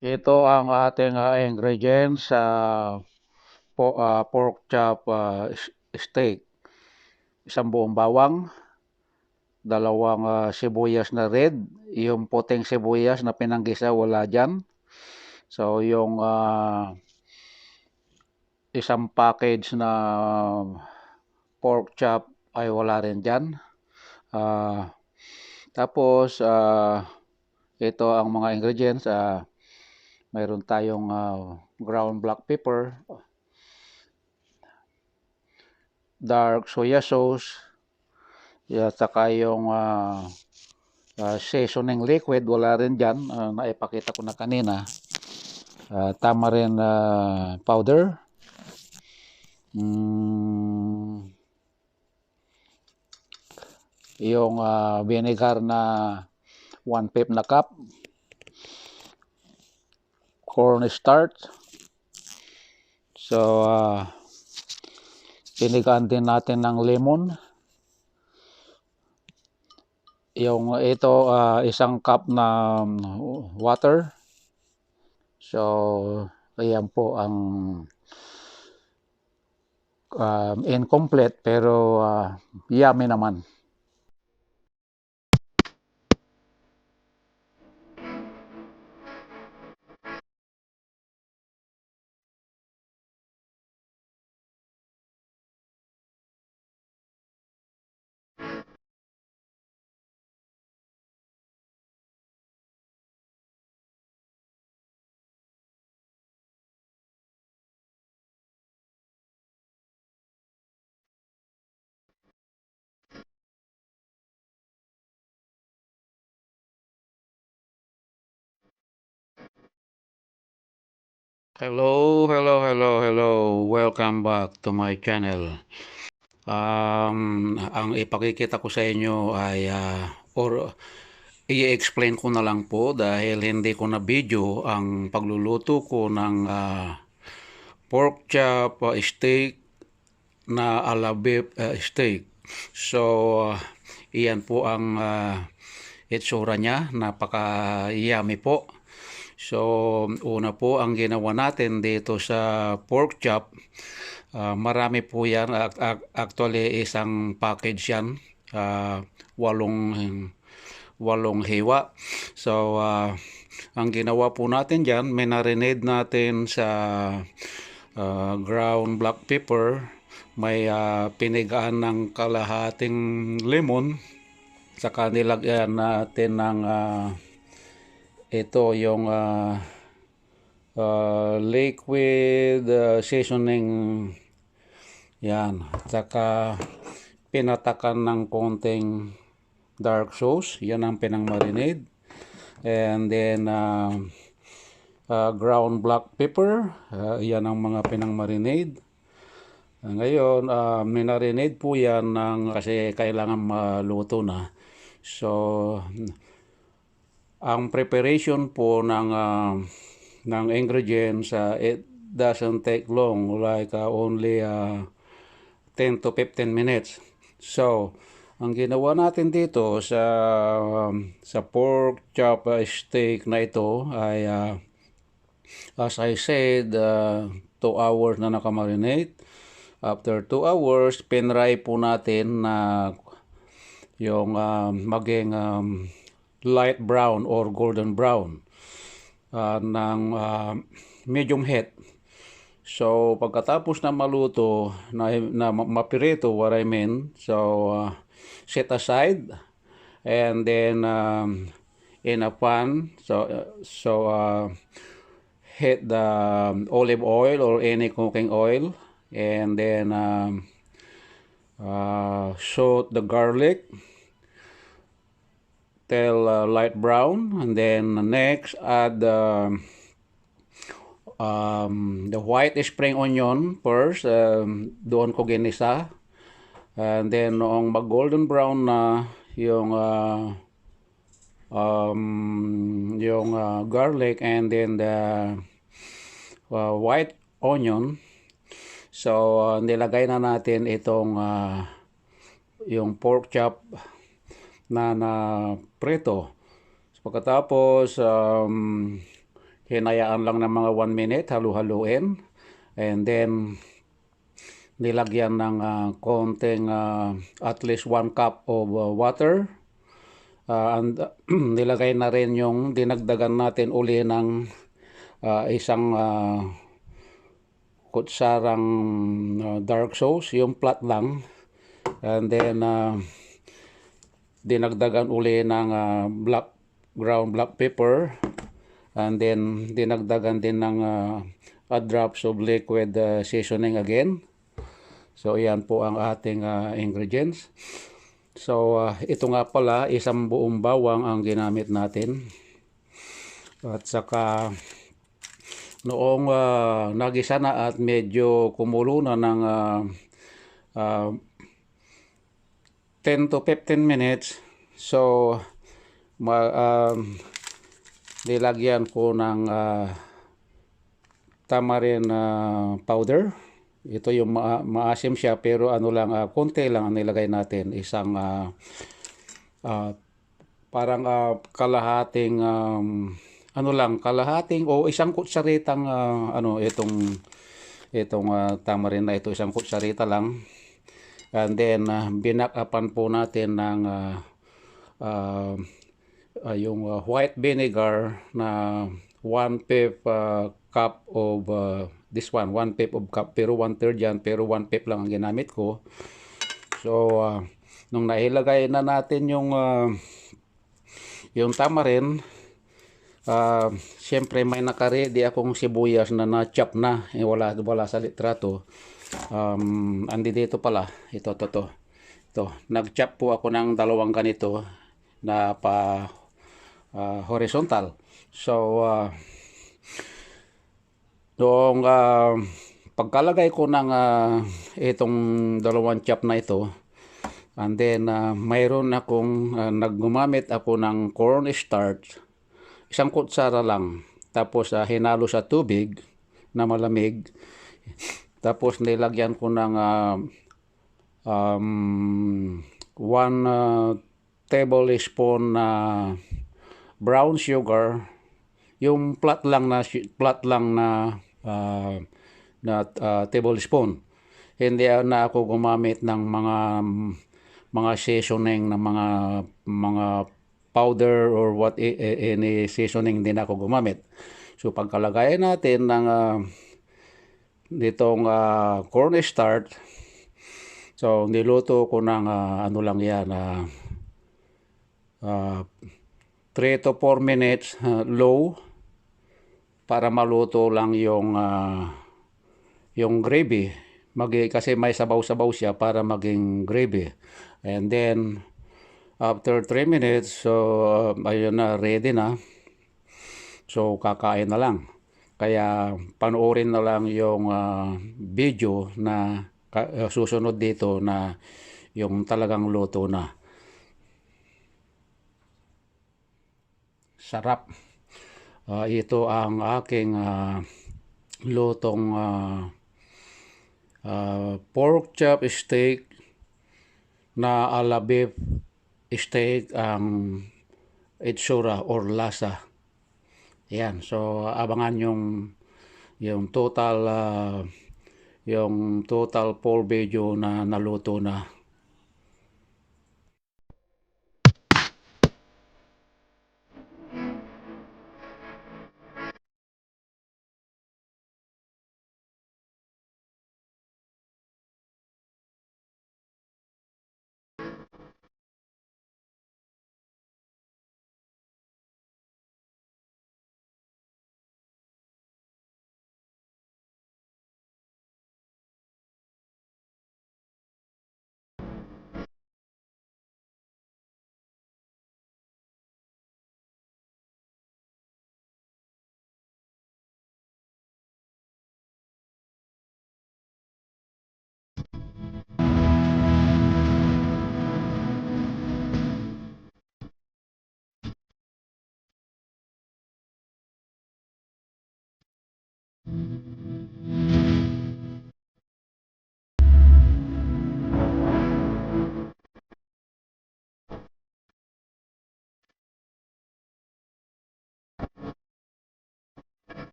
Ito ang ating ingredients sa pork chop steak. Isang buong bawang, dalawang sibuyas na red, yung puting sibuyas na pinanggisa wala dyan. So yung isang package na pork chop ay wala rin dyan. Uh, tapos ito ang mga ingredients. Mayroon tayong ground black pepper, dark soya sauce, at saka yung seasoning liquid, wala rin dyan. Naipakita ko na kanina. Tamarind powder. Mm, yung vinegar na 1/5 na cup. Cornstarch. So, pinigaan din natin ng lemon. Yung ito, isang cup na water. So, ayan po ang incomplete pero yummy naman. Hello, hello, hello, hello. Welcome back to my channel. Ang ipakikita ko sa inyo ay or i-explain ko na lang po dahil hindi ko na video ang pagluluto ko ng pork chop steak na ala beef steak. So, iyan po ang itsura niya. Napaka-yummy po. So, una po ang ginawa natin dito sa pork chop. Marami po yan. Actually, isang package yan. Walong hiwa. So, ang ginawa po natin dyan, minarinade natin sa ground black pepper. May pinigaan ng kalahating lemon. Saka nilagyan natin ng ito yung liquid seasoning. Yan. Saka pinatakan ng konting dark sauce. Yan ang pinang-marinade. And then ground black pepper. Yan ang mga pinang-marinade. Ngayon, minarinade po yan kasi kailangan maluto na. So, ang preparation po ng ingredients, it doesn't take long, like only 10 to 15 minutes. So, ang ginawa natin dito sa pork chop steak na ito ay as I said, 2 hours na nakamarinate. After 2 hours, pinray po natin na yung maging light brown or golden brown ng medium heat. So, pagkatapos na maluto, na mapirito, what I mean, so set aside and then in a pan, heat the olive oil or any cooking oil and then saute the garlic till light brown, and then next add the white spring onion first. Doon ko ginisa, and then noong mag golden brown na yung garlic and then the white onion. So, nilagay na natin itong yung pork chop na prito. So, pagkatapos, hinayaan lang ng mga 1 minute, halu-haluin. And then, nilagyan ng konting at least 1 cup of water. And nilagay na rin yung dinagdagan natin uli ng isang kutsarang dark sauce, yung flat lang. And then, dinagdagan uli ng ground black pepper. And then, dinagdagan din ng a drops of liquid seasoning again. So, iyan po ang ating ingredients. So, ito nga pala, isang buong bawang ang ginamit natin. At saka, noong nagisa na at medyo kumulo na ng 10 to 15 minutes, so, nilagyan ko ng tamarind powder. Ito yung maasim siya, pero ano lang, konti lang ang nilagay natin. Isang parang kalahating kalahating o isang kutsaritang itong tamarind na ito, isang kutsarita lang. And then binakapan po natin ng yung white vinegar na 1/5 cup of this one, 1/5 of cup, pero 1/3 yan, pero 1/5 lang ang ginamit ko. So, nung nailagay na natin yung tamarind, siyempre may nakaredy akong sibuyas na na-chop na, wala sa litrato. Andi dito pala, ito, nag-chop po ako ng dalawang ganito na pa horizontal. So, noong pagkalagay ko ng itong dalawang chop na ito, and then mayroon akong naggumamit ako ng cornstarch, isang kutsara lang. Tapos hinalo sa tubig na malamig. Tapos nilagyan ko ng 1 tablespoon na brown sugar, yung flat lang na tablespoon. Hindi na ako gumamit ng mga seasoning na mga powder or what any seasoning, din ako gumamit. So pagkalagay natin ng nitong cornstarch, so niluto ko ng ano lang yan, 3 to 4 minutes low, para maluto lang yung gravy. Kasi may sabaw-sabaw siya para maging gravy. And then after 3 minutes, so ayun na, ready na. So kakain na lang. Kaya panoorin na lang yung video na susunod dito, na yung talagang luto na. Sarap. Ito ang aking lutong pork chop steak na ala beef steak ang itsura or lasa. Yan. So abangan yung total full video na naluto na.